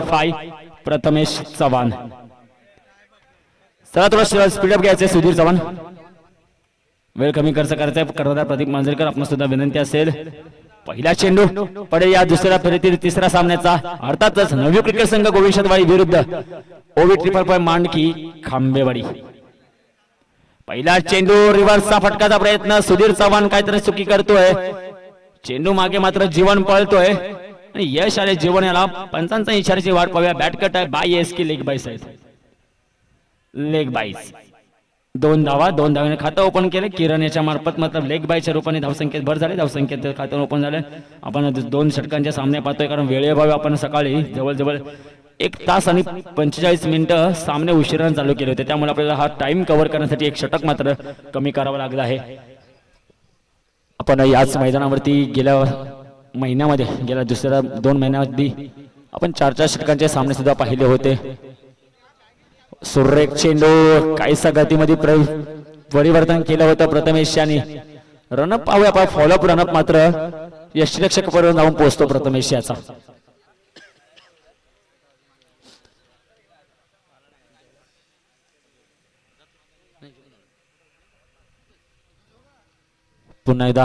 5 प्रथमेश चव्हाण. चला थोडं स्पीडअप घ्यायचे सुधीर चव्हाण. वेळ कमी खर्च करायचा आहे. कर्णधार प्रदीप मांजरेकर आपण सुद्धा विनंती असेल. पहिला चेंडू पडे या दुसऱ्या फेरीतील तिसऱ्या सामन्याचा. अर्थातच नवी क्रिकेट संघ गोविंदवाडी विरुद्ध ओवी ट्रिपल मांडकी खांबेवाडी. पहिला चेंडू रिव्हर्सचा फटकाचा प्रयत्न. सुधीर चव्हाण काहीतरी चुकी करतोय. चेंडू मागे मात्र जीवन पळतोय आणि यश आले जीवन याला. पंचांचा इशाऱ्याची वाट पाहूया. बॅट कट आहे. बाय एस की लेग बाईस आहेत. लेग बाईस. 2 धावा 2 धावाने खातं ओपन केले किरण याच्या मार्फत. मात्र लेग बायच्या रूपाने धावसंख्येत भर झाले. धावसंख्येत खातं ओपन झालं. आपण 2 षटकांचे सामने पाहतोय कारण वेळेअभावी आपण सकाळी जवळजवळ 1 तास आणि 45 मिनिटं सामने उशिराने चालू केले होते. त्यामुळे आपल्याला हा टाइम कव्हर करण्यासाठी 1 षटक मात्र कमी करावं लागलं आहे. आपण याच मैदानावरती गेल्या महिन्यामध्ये गेल्या दुसऱ्या 2 महिन्यामध्ये आपण 4 षटकांचे सामने सुद्धा पाहिले होते. सुरेख चेंडू काहीसा गतीमध्ये परिवर्तन केलं होतं प्रथमेश यांनी. रनअप पाहूया आपण. फॉलोअप रनअप मात्र यष्टिरक्षक पर्यंत जाऊन पोहोचतो प्रथमेश याचा. पुन्हा एकदा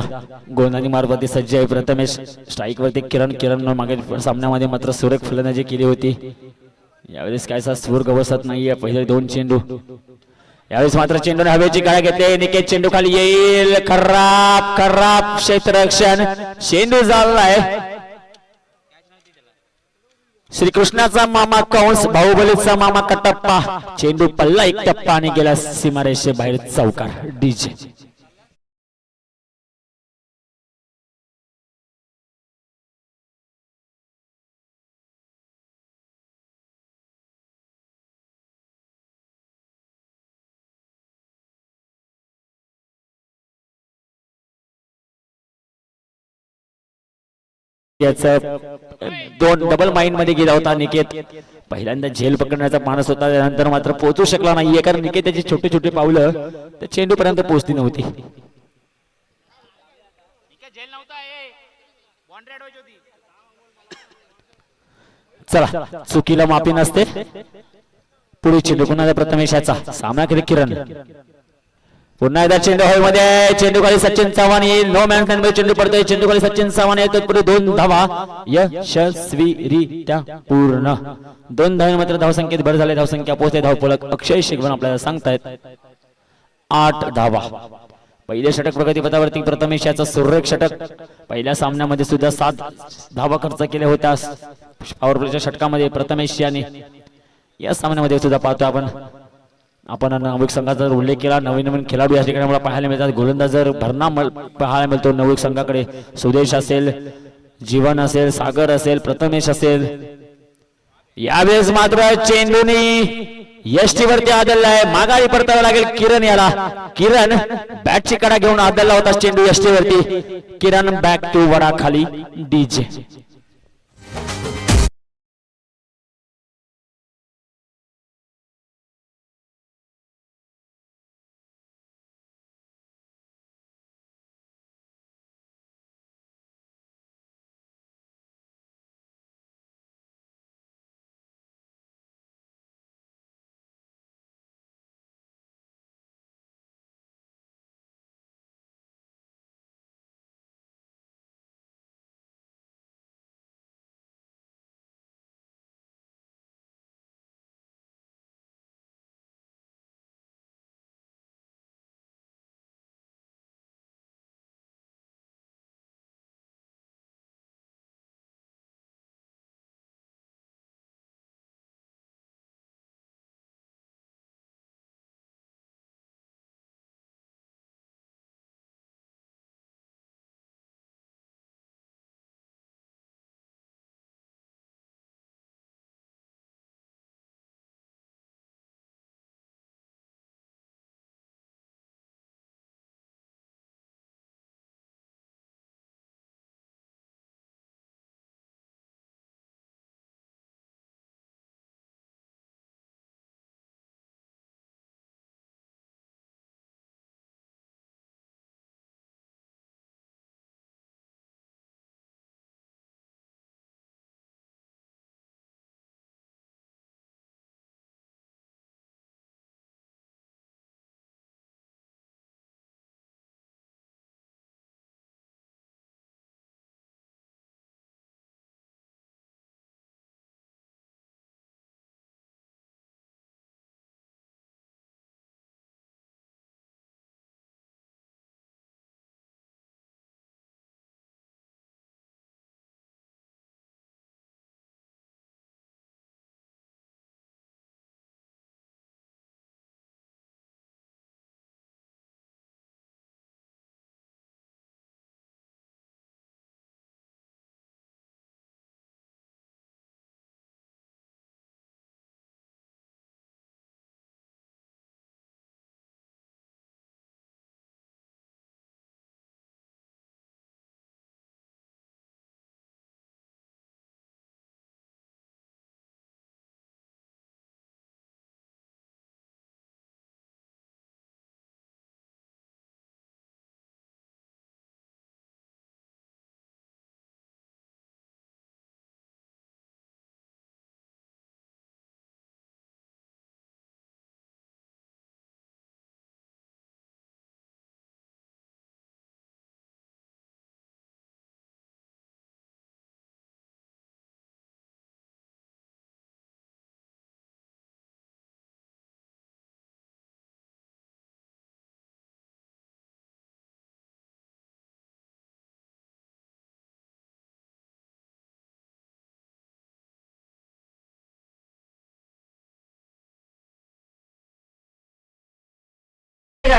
गोंदानी मार्फत सज्ज आहे प्रथमेश. स्ट्राईक वरती किरण मागील सामन्यामध्ये मात्र सुरेख फलंदाजी केली होती. यावेळेस कायसा सूर गवसत नाहीये. पहिले 2 चेंडू. यावेळेस मात्र चेंडूने हवेची गाळा घेतली. निकेत चेंडू खाली येईल. खराब खराब क्षेत्ररक्षण. चेंडू झालाय श्रीकृष्णाचा मामा कंस बाहुबलीचा मामा कटप्पा. चेंडू पल्ला 1 टप्पा आणि गेला सीमारेषे बाहेर. चौकार डीजे. दोन डबल माइंड मध्ये गेला होता निकेत. पहिल्यांदा झेल पकडण्याचा मानस होता. त्यानंतर मात्र पोहोचू शकला नाहीये कारण निकेत त्याची छोटे छोटे पावलं त्या चेंडू पर्यंत पोहोचली नव्हती. चला चुकीला माफी नसते. पुढे चेंडू पुन्हा प्रथमेशाचा. सामना केला किरण. पुन्हा एकदा चेंडू हवेमध्ये. चेंडू खाली सचिन चव्हाण येईल. नो मॅन मध्ये चेंडू पडतोय. चेंडू खाली सचिन चव्हाण येतो. पुढे 2 धावा यशस्वीरित्या पूर्ण. 2 धावे मात्र धावसंख्येत भर झाले. धावसंख्या पोहोचते. धावफलक अक्षय शिगवण आपल्याला सांगतायत 8 धावा. पहिले षटक प्रगतीपथावरती प्रथमेश याचा सुरेख षटक. पहिल्या सामन्यामध्ये सुद्धा 7 धावा खर्च केल्या होत्या. पॉवर प्लेच्या षटकामध्ये प्रथमेश याने. या सामन्यामध्ये सुद्धा पाहतो आपण नवयुग संघाचा उल्लेख केला. नवीन खेळाडू या ठिकाणी मला पाहायला मिळतात. गोलंदाज जर भरणा पाहायला मिळतो नवयुग संघाकडे. सुदेश असेल, जीवन असेल, सागर असेल, प्रथमेश असेल. यावेळेस मात्र चेंडूनी यष्टीवरती आदळलाय. माघारी परतावा लागेल किरण याला. किरण बॅटची कडा घेऊन आदळला होता चेंडू यष्टीवरती. किरण बॅक टू वडा खाली डीजे.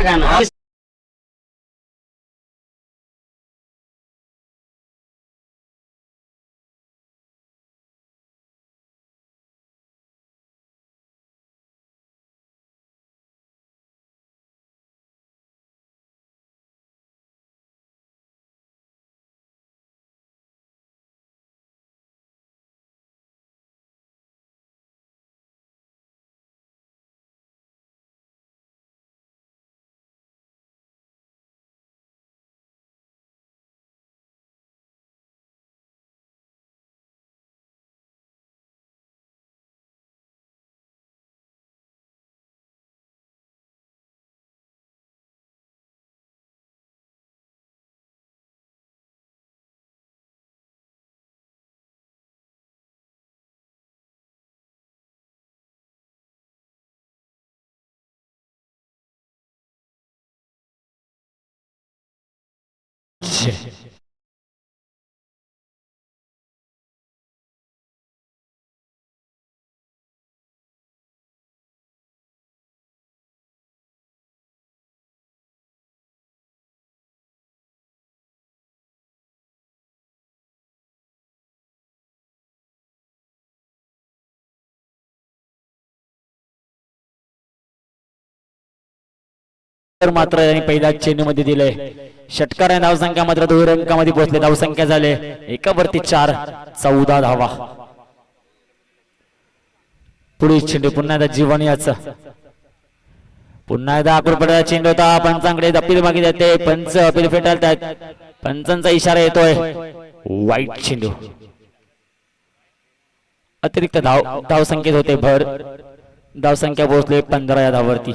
गाणं मात्र यांनी पहिल्या चेंडू मध्ये दिले षटकार आहे. धावसंख्या मात्र 2 अंकामध्ये पोहोचले. धावसंख्या झाले एकावरती 4 14 धावा. पुढे चेंडू पुन्हा एकदा जीवन याच पुन्हा एकदा आकुरपडा चेंडू होता. पंचांकडे अपील मागे जाते. पंच अपील फेटाळतात. पंचांचा इशारा येतोय वाईट चेंडू. अतिरिक्त धावसंख्येत होते भर. धावसंख्या पोहोचले 15 या धावावरती.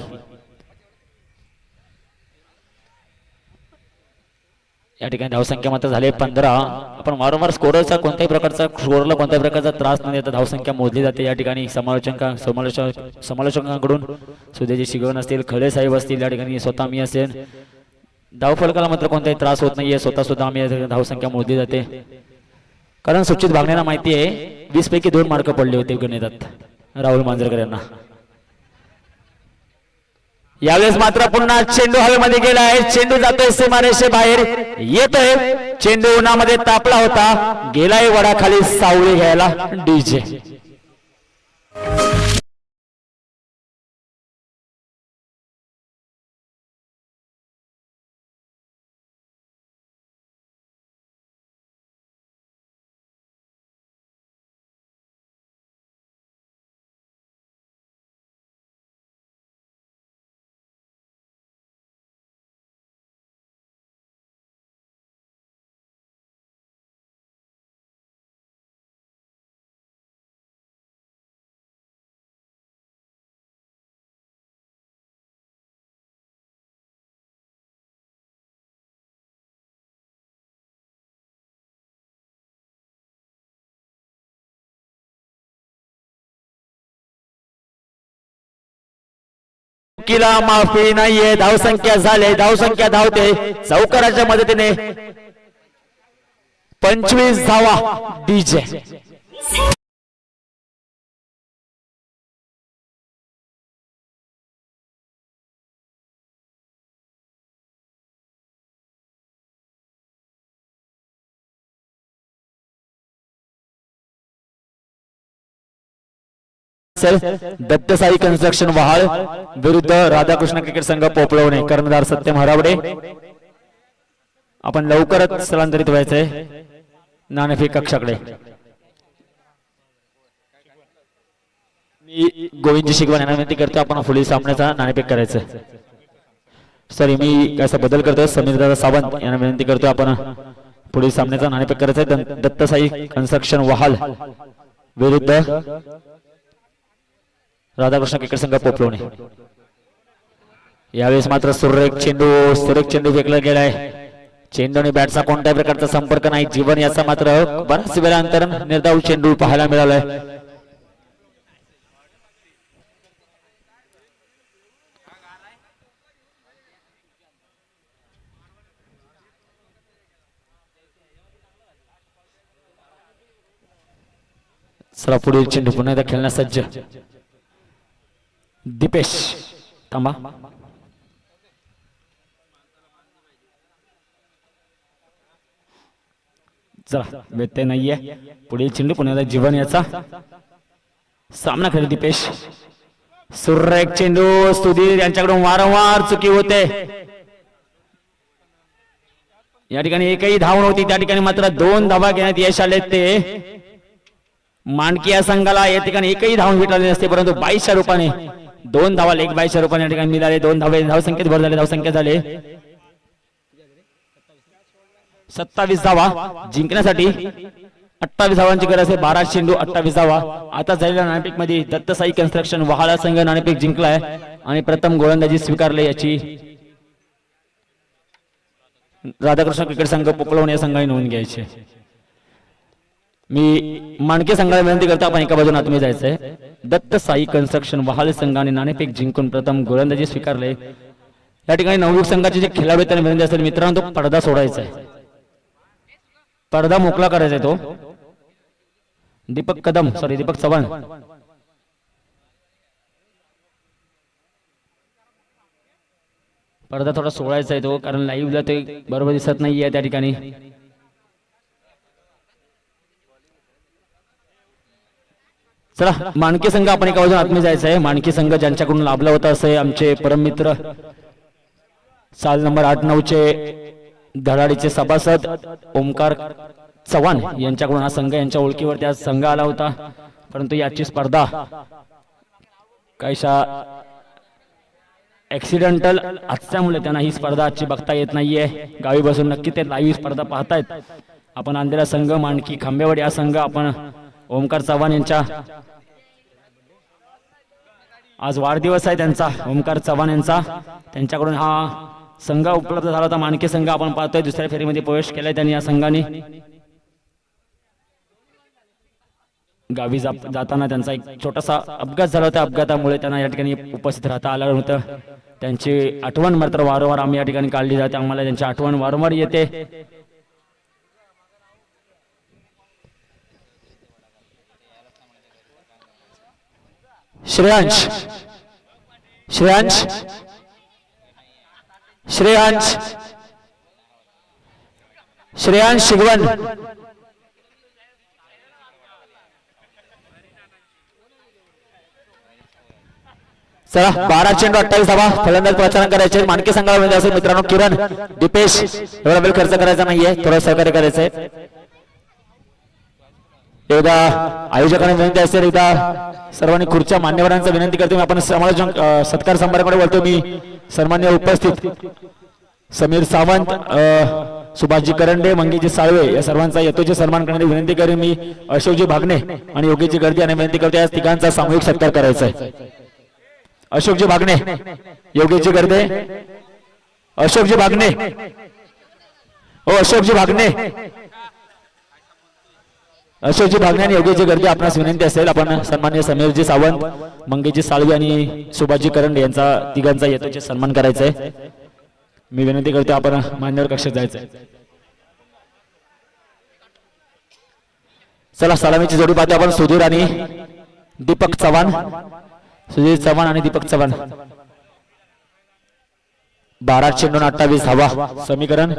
या ठिकाणी धावसंख्या मात्र झाले 15. आपण वारंवार स्कोररचा कोणत्याही प्रकारचा स्कोरला कोणत्याही प्रकारचा त्रास न देता धावसंख्या मोजली जाते. या ठिकाणी समालोचकांकडून सुदेजी शिगवण असतील, खळे साहेब असतील, या ठिकाणी स्वतः मी असेल. धावफलकाला मात्र कोणताही त्रास होत नाहीये. स्वतः सुद्धा आम्ही धावसंख्या मोजली जाते. कारण सुचित भागण्याला माहिती आहे 20 पैकी 2 मार्क पडले होते गणितात राहुल मांजरेकर यांना. यावेळेस मात्र पुन्हा चेंडू हवेमध्ये गेलाय. चेंडू जातोय सीमारेषे बाहेर येतोय. चेंडू उन्हामध्ये तापला होता. गेलाय वडाखाली सावळी घ्यायला डीजे. चुकीला माफी नाहीये. धावसंख्या झाले. धावसंख्या धावते चौकाराच्या मदतीने 25 धावा डीजे. दत्तसाई कन्स्ट्रक्शन वहाळ विरुद्ध राधाकृष्ण क्रिकेट संघ पोपळवणे. कर्णधार सत्यम हरावडे. आपण लवकरच स्थलांतरित व्हायचंय नाणेफेक कक्षाकडे. मी गोविंदजी शिगवण यांना विनंती करतो आपण पुढील सामन्याचा नाणेफेक करायचं. सॉरी मी कसा बदल करतोय. समीरदादा सावंत यांना विनंती करतो आपण पुढील सामन्याचा नाणेफेक करायचा. दत्तसाई कन्स्ट्रक्शन वहाल विरुद्ध राधाकृष्ण क्रिकेट संघ पोपळवणे. यावेळेस मात्र सुरेख चेंडू फेकला गेलाय. चेंडू आणि बॅटचा कोणत्याही प्रकारचा संपर्क नाही. जीवन याचा मात्र बराच वेळा अंतर निर्धाव चेंडू पाहायला मिळालाय. चला पुढील चेंडू पुन्हा एकदा खेळण्यास सज्ज. दीपेश थांबा. चला व्यत्यय नाहीये. पुढील चेंडू पुण्याचा जीवन याचा सामना खेळ दीपेश. सुरेख चेंडू सुधीर यांच्याकडून वारंवार चुकी होते. या ठिकाणी एकही धाव नव्हती, त्या ठिकाणी मात्र 2 धावा घेण्यात यश आले. ते मांडकी या संघाला या ठिकाणी एकही धाव भेटले नसते, परंतु 22च्या रूपाने 2 धावा लेग 22च्या रूपाने या ठिकाणी मिळाले. 2 धावे धावसंख्येत भर झाले. धावसंख्या झाले 27 धावा. जिंकण्यासाठी 28 धावांची गरज आहे. 12 चेंडू 28 धावा. आता झालेल्या नाणेफेक मध्ये दत्तसाई कन्स्ट्रक्शन वहाळा संघ नाणेफेक जिंकलाय आणि प्रथम गोलंदाजी स्वीकारले. याची राधाकृष्ण क्रिकेट संघ पोकलवणे या संघाने नोंद घ्यायची. मी माणके संघाला विनंती करतो आपण एका बाजूने आतमध्ये जायचंय. दत्तसाई कन्स्ट्रक्शन वहाळे संघाने नाणेफेक जिंकून प्रथम गोलंदाजी स्वीकारले. या ठिकाणी नवयुवक संघाचे जे खेळाडू त्यांना विनंती असेल मित्रांनो, तो पडदा सोडायचा आहे. पडदा मोकळा करायचा आहे. तो दीपक चव्हाण पडदा थोडा सोडायचा आहे तो, कारण लाईव्हला ते बरोबर दिसत नाहीये त्या ठिकाणी. चला माणके संघ आपण एका बाजूने आतमध्ये जायचं आहे. माणके संघ ज्यांच्याकडून लाभला होता असे आमचे परममित्र साल नंबर 8-9 चे धडाडीचे सभासद ओमकार चव्हाण यांच्याकडून हा संघ यांच्या ओळखीवरती आज संघ आला होता, परंतु याची स्पर्धा काहीशा ऍक्सिडेंटल असल्यामुळे त्यांना ही स्पर्धा आजची बघता येत नाहीये. गावी बसून नक्की ते लाईव्ह स्पर्धा पाहतायत. आपण आणलेला संघ माणकी खांबेवाडी हा संघ आपण ओमकार चव्हाण यांच्या आज वाढदिवस आहे त्यांचा, ओमकार चव्हाण यांचा, त्यांच्याकडून हा संघ उपलब्ध झाला होता. माणके संघ आपण पाहतोय दुसऱ्या फेरीमध्ये प्रवेश केलाय त्यांनी. या संघाने गावी जाताना त्यांचा एक छोटासा अपघात झाला होता. अपघातामुळे त्यांना या ठिकाणी उपस्थित राहता आलं नव्हतं. त्यांची आठवण मात्र वारंवार आम्ही या ठिकाणी काढली जाते. आम्हाला त्यांची आठवण वारंवार येते. श्रेयांश शिगवण चला 12 चेंडू 28 धावा. फलंदाज प्रचारण करायचे. माणके संघाला म्हणजे असेल मित्रांनो किरण दीपेश एवढा वेळ खर्च करायचा नाहीये, थोडं सहकार्य करायचंय. एकदा आयोजकांना विनंती असेल, एकदा सर्वांनी खुर्च्या मान्यवरांचा विनंती करतो. मी आपण समालोचन सत्कार समारंभाकडे बोलतो. मी सन्मान्य उपस्थित समीर सावंत, सुभाषजी करंडे, मंगेशजी साळवे या सर्वांचा यथोचित सन्मान करण्याची विनंती करेन. मी अशोकजी भागणे आणि योगेशजी गर्दी यांना विनंती करतो या तिघांचा सामूहिक सत्कार करायचा आहे. अशोकजी भागणे, योगेशजी गर्दे, अशोकजी भागणे, अशोकजी भागणे, अशोकजी भागणे आणि योगेशजी गर्दे आपणास विनंती असेल आपण सन्मान्य समीरजी सावंत, मंगेशजी साळवे आणि सुभाषजी करंडे यांचा तिघांचा यथोचित सन्मान करायचा आहे. मी विनंती करतो आपण मान्यवर कक्षात जायचंय. चला सलामीची जोडी पाहतो आपण. सुधीर आणि दीपक चव्हाण, सुधीर चव्हाण आणि दीपक चव्हाण. 12 चेंडू 28 धावा. समीकरण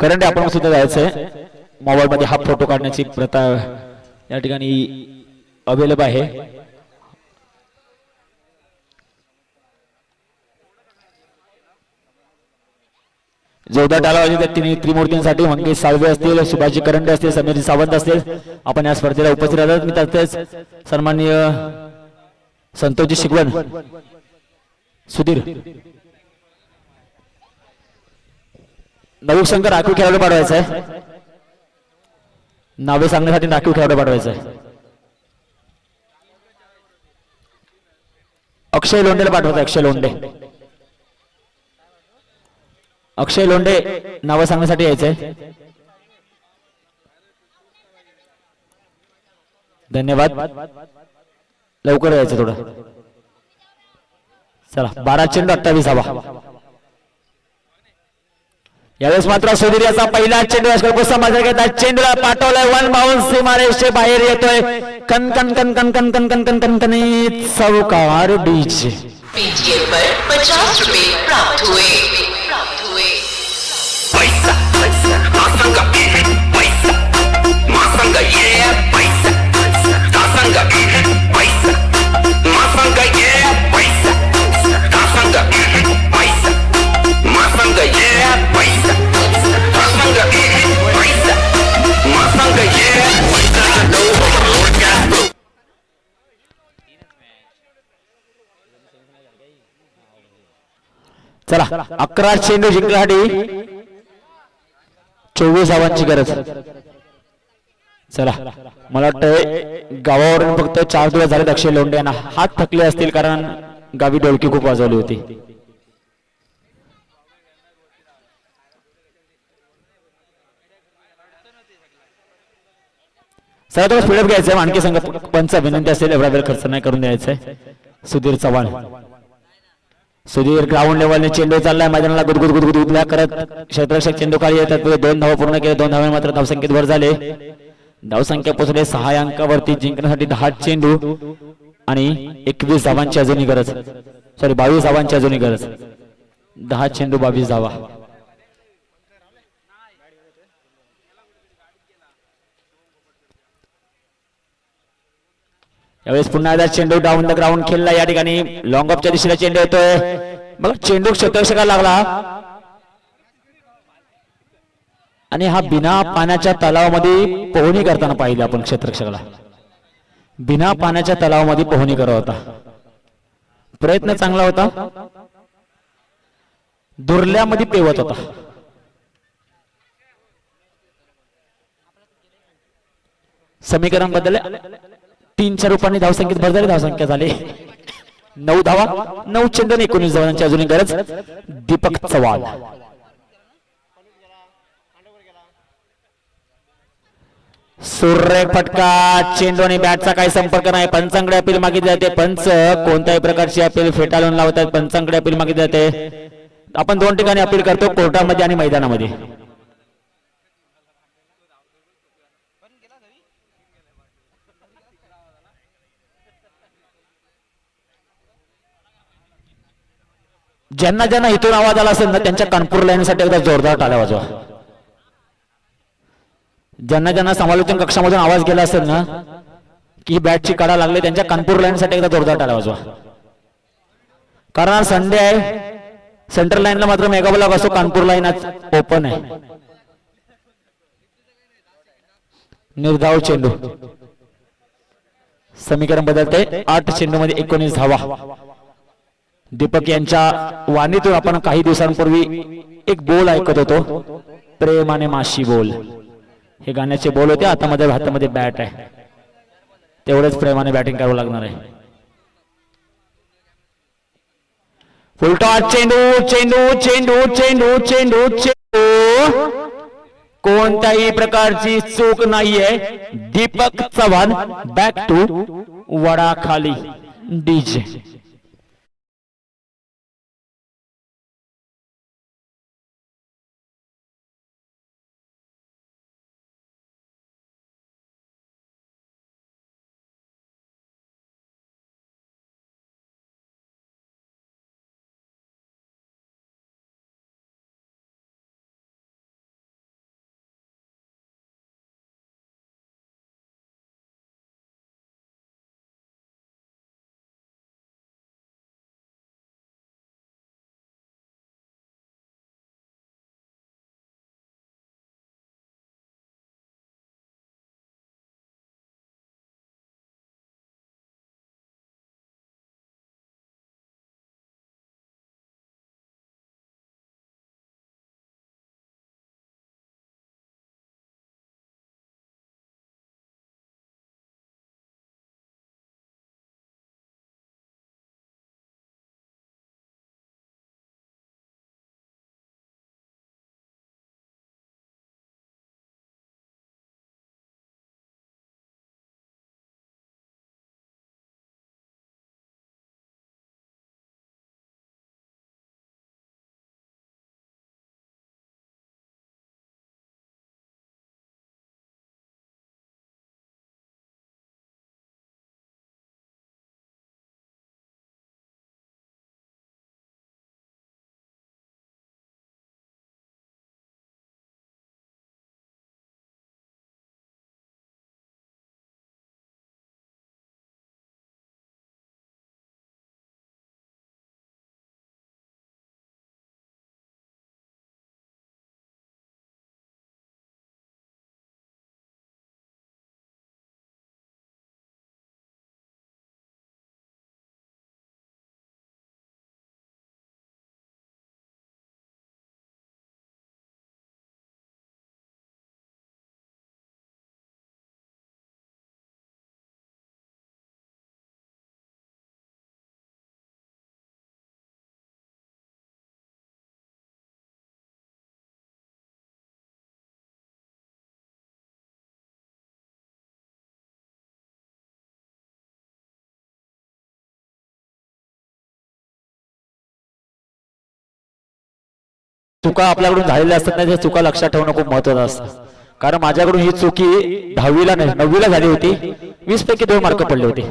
करंडे आपण सुद्धा जायचंय. मोबाईल मध्ये हा फोटो काढण्याची प्रथा या ठिकाणी अवेलेबल आहे. जोरदार टाळ्या वाजवतात तिन्ही त्रिमूर्तींसाठी. मंगेश साळवे असतील, सुभाषजी करंडे असतील, समीरजी सावंत असतील, आपण या स्पर्धेला उपस्थित राहतात. मी तसेच सन्माननीय संतोषजी शिगवण, सुधीर. नवीन संघ राखीव खेळाडू पाठवायचा आहे. नावे सांगण्यासाठी राखीव खेळाडू पाठवायचा आहे. अक्षय लोंढेला पाठवायचं. अक्षय लोंढे नाव सांगण्यासाठी यायचंय. धन्यवाद. लवकर यायचं थोडं. चला 12 चेंडू 28 धावा. यावेळेस मात्र सुधीर याचा पहिला चेंडू अशा माझा घेतात. चेंडूला पाठवलाय वन बाउन्स सीमारेषे बाहेर येतोय. कन कन कन कन कन कन कन कन कन कन चौकार डीजे. पेटीएम पर 50 रुपए प्राप्त हुए. पैसा मासंगा पैसा मासंगा ये पैसा दासंगा पैसा मासंगा ये पैसा दासंगा पैसा मासंगा ये पैसा दासंगा पैसा मासंगा ये पैसा नो लोड. चला 11 चेंडू जिंकण्यासाठी 24 धावांची गरज. चला मला वाटतं गावावरून फक्त 4 दिवस झाले अक्षय लोंढे यांना हात थकले असतील कारण गावी ढोलकी खूप वाजवली होती. चला थोडं स्पीडअप घ्यायचंय. आणखी संघ पंच विनंती असेल एवढा वेळ खर्च नाही करून द्यायचंय. सुधीर चव्हाण सुधीर ग्राउंड लेवलने चेंडू चाललाय मैदानाला गुदगुद गुदगुद उदल्या करत क्षेत्ररक्षक चेंडू खाली येतात. 2 धावा पूर्ण केले. 2 धावा मात्र धावसंख्येत भर झाले. धावसंख्या पोहोचले 6 अंकावरती. जिंकण्यासाठी 10 चेंडू आणि 21 धावांची अजूनही गरज. 22 धावांची अजूनही गरज. 10 चेंडू 22 धावा. यावेळेस पुन्हा एकदा चेंडू डाऊन द ग्राउंड खेळला. या ठिकाणी लॉंग ऑफच्या दिशेला चेंडू येतोय. बघा चेंडू क्षेत्ररक्षकाला लागला आणि हा बिना पाण्याच्या तलावामध्ये पोहणी करताना पाहिजे आपण. क्षेत्ररक्षकाला बिना पाण्याच्या तलावामध्ये पोहणी करत होता. प्रयत्न चांगला होता. दुर्ल्यामध्ये पेवत होता. समीकरण बदलले. 3च्या रूपाने धावसंख्येत भर झाली. धावसंख्या झाली 9 धावा. 9 चेंडू 19 धावांची अजूनही गरज. दीपक चव्हाण सुरेख फटका. चेंडू आणि बॅटचा काही संपर्क नाही. पंचांकडे अपील मागितली जाते. पंच कोणत्याही प्रकारची अपील फेटाळून लावतात. पंचांकडे अपील मागितली जाते. आपण 2 ठिकाणी अपील करतो, कोर्टामध्ये आणि मैदानामध्ये. ज्यांना ज्यांना इथून आवाज आला असेल ना त्यांच्या कानपूर लाईनसाठी एकदा जोरदार टाळ्या वाजवा. ज्यांना ज्यांना समालोचन कक्षामधून आवाज गेला असेल ना की बॅटची काढा लागले त्यांच्या कानपूर लाईनसाठी एकदा जोरदार टाळ्या वाजवा. कारण संडे आहे. सेंट्रल लाईनला मात्र मेगा ब्लॉक असो. कानपूर लाईन आज ओपन आहे. निर्धाव चेंडू. समीकरण बदलते. 8 चेंडू मध्ये 19 धावा. दीपक यांच्या वाणीतून आपण काही दिवसांपूर्वी एक बोल ऐकत होतो. प्रेमाने माशी बोल. हे गाण्याचे बोल होते. आता मध्ये हातामध्ये बॅट आहे. तेवढेच प्रेमाने बॅटिंग करावं लागणार आहे. फुलटॉस चेंडू चेंडू चेंडू चेंडू चेंडू चेंडू. कोणत्याही प्रकारची चूक नाहीये. दीपक चव्हाण बॅक टू वडाखाली डीजे. चुका आपल्याकडून झालेल्या असतात नाही, त्या चुका लक्षात ठेवणं खूप महत्वाचं असतं. कारण माझ्याकडून ही चुकी 10वीला नाही 9वीला झाली होती. 20 पैकी 2 मार्क पडले होते,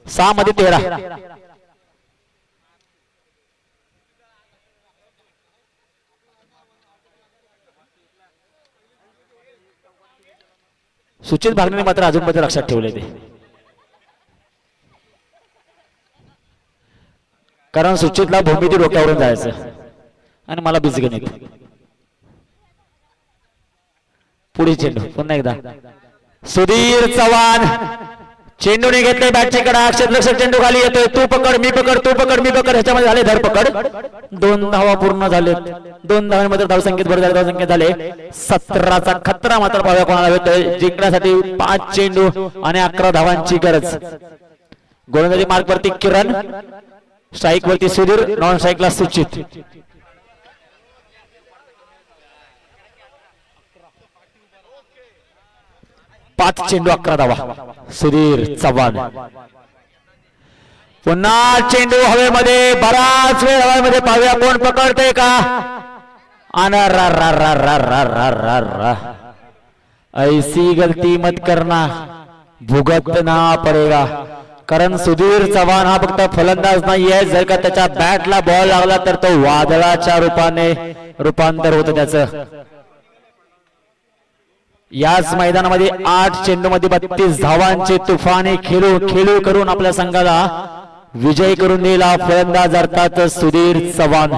6 मध्ये 13. सुचित भागणे मात्र अजूनपर्यंत लक्षात ठेवले ते, कारण सुचितला भूमिती डोक्यावरून जायचं आणि मला बीजगणित. पुढे चेंडू पुन्हा एकदा सुधीर चव्हाण, चेंडूने घेतले बॅटची कडा, क्षेत्ररक्षक चेंडू खाली येतोय, तू पकड मी पकड तू पकड मी पकड, ह्याच्यामध्ये झाले धरपकड. 2 धावा पूर्ण झाले. 2 धावांमध्ये धावसंख्येत भर झाले, धावसंख्येत झाले 17चा खतरा मात्र पाहाव्या कोणाला येतोय. जिंकण्यासाठी 5 चेंडू आणि 11 धावांची गरज. गोलंदाजी मार्क वरती किरण, स्ट्राईक वरती सुधीर, नॉन स्ट्राईकला सुचित. 5 चेंडू 11 धावा. सुधीर चव्हाण पुन्हा चेंडू हवेमध्ये, बराच वेळ हवेमध्ये, पाहूया कोण पकडते का. ऐसी गलती मत करना, भुगतना पडेगा. कारण सुधीर चव्हाण हा फक्त फलंदाज नाहीये, जर का त्याच्या बॅटला बॉल लागला तर तो वादळाच्या रूपाने रूपांतर होतं त्याचं. याच मैदानामध्ये 8 चेंडू मध्ये 32 धावांचे तुफाने खेळू करून आपल्या संघाला विजय करून दिला फलंदाज अर्थात सुधीर चव्हाण.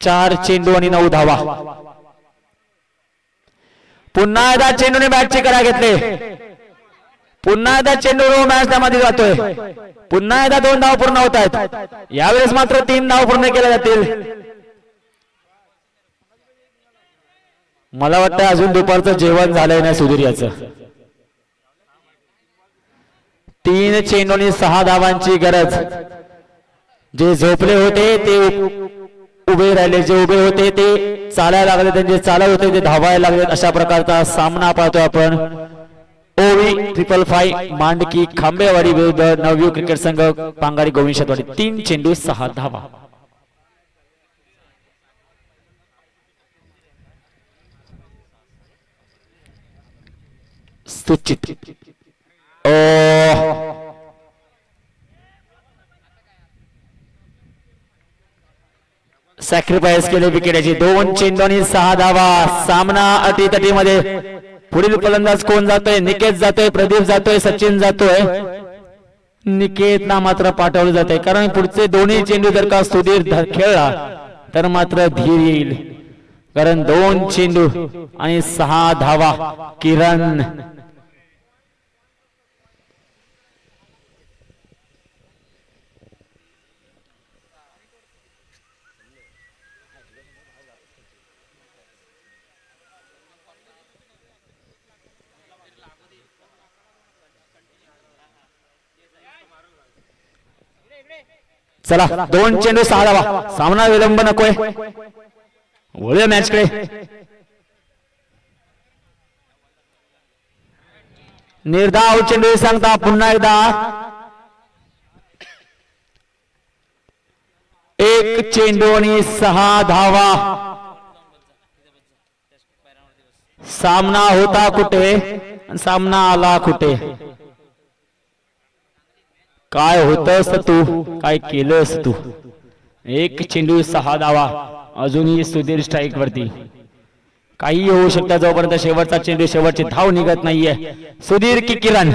4 चेंडू आणि 9 धावा. पुन्हा एकदा चेंडूने बॅटची कडा घेतले, पुन्हा एकदा चेंडू मॅच त्यामध्ये जातोय, पुन्हा एकदा 2 धाव पूर्ण होत आहेत. यावेळेस मात्र 3 धाव पूर्ण केल्या जातील. मला वाटतं अजून दुपारचं जेवण झालंय ना सुधीर याचं. 3 चेंडूनी 6 धावांची गरज. जे झोपले होते ते उभे राहिले, जे उभे होते ते चालायला लागले, त्यांचे चालत होते ते धावायला लागले. अशा प्रकारचा सामना पाहतोय आपण. ओवी 555 मांडकी खांबेवाडी विरुद्ध नवयू क्रिकेट संघ पांगारी गोविंदवाडी. 3 चेंडू 6 धावा. सुचित सॅक्रिफाईस केले विकेटची. 2 चेंडू आणि 6 धावा. सामना अटीतटीमध्ये. पुढील फलंदाज कोण जातोय? निकेत जातोय, प्रदीप जातोय, सचिन जातोय. निकेतला मात्र पाठवलं जातंय, कारण पुढचे दोन्ही चेंडू जर का सुधीर खेळला तर मात्र धीर येईल. कारण 2 चेंडू आणि 6 धावा. किरण चला 2 चेंडू 6 धावा. सामना विलंब नकोय, वळूया मॅच कडे. निर्धाव चेंडू सांगता पुन्हा एकदा. 1 चेंडू आणि 6 धावा. सामना होता कुठे, सामना आला कुठे. काय होतस तू, काय केलंस तू. 1 चेंडू 6 धावा. अजूनही सुधीर स्ट्राईक वरती. काही होऊ शकतं जोपर्यंत शेवटचा चेंडू, शेवटची धाव निघत नाहीये. सुधीर की किरण.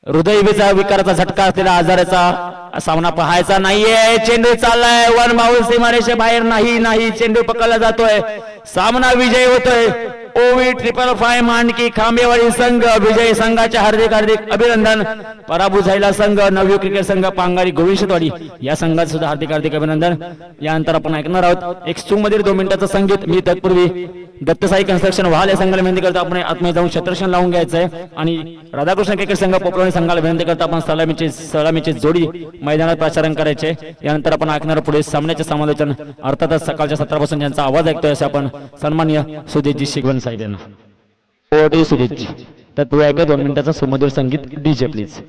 हृदयविचा विकाराचा झटका असलेला आजाराचा सामना पाहायचा नाहीये. चेंडू चाललाय, 1 बाउल सीमारेषे बाहेर नाही. चेंडू पकडला जातोय. सामना विजय होतोय. ओवी 555 मांडकी खांबेवाडी संघ विजय. संघाचे हार्दिक अभिनंदन. पराभूत झालेला संघ नवयू क्रिकेट संघ पांगारी गोविंदवाडी या संघात सुद्धा हार्दिक अभिनंदन. यानंतर आपण ऐकणार आहोत एक मधील 2 मिनिटाचं संगीत. मी तत्पूर्वी दत्तसाई कन्स्ट्रक्शन वाहल या संघाला विनंती करतो आपण आतमध्ये जाऊन क्षेत्ररक्षण लावून घ्यायचंय. आणि राधाकृष्ण क्रिकेट संघ पोपळवणी संघाला विनंती करतो आपण सलामीची जोडी मैदानात प्रचारण करायचे. यानंतर आपण ऐकणार पुढे सामन्याचे समालोचन. अर्थातच सकाळच्या 17 पासून ज्यांचा आवाज ऐकतोय असे आपण सन्माननीय सुदेशजी शिगवन साहेब यांना. सुदेशजी तत्पूर्वी ऐका 2 मिनिटाचं सुमधुर संगीत. DJ please.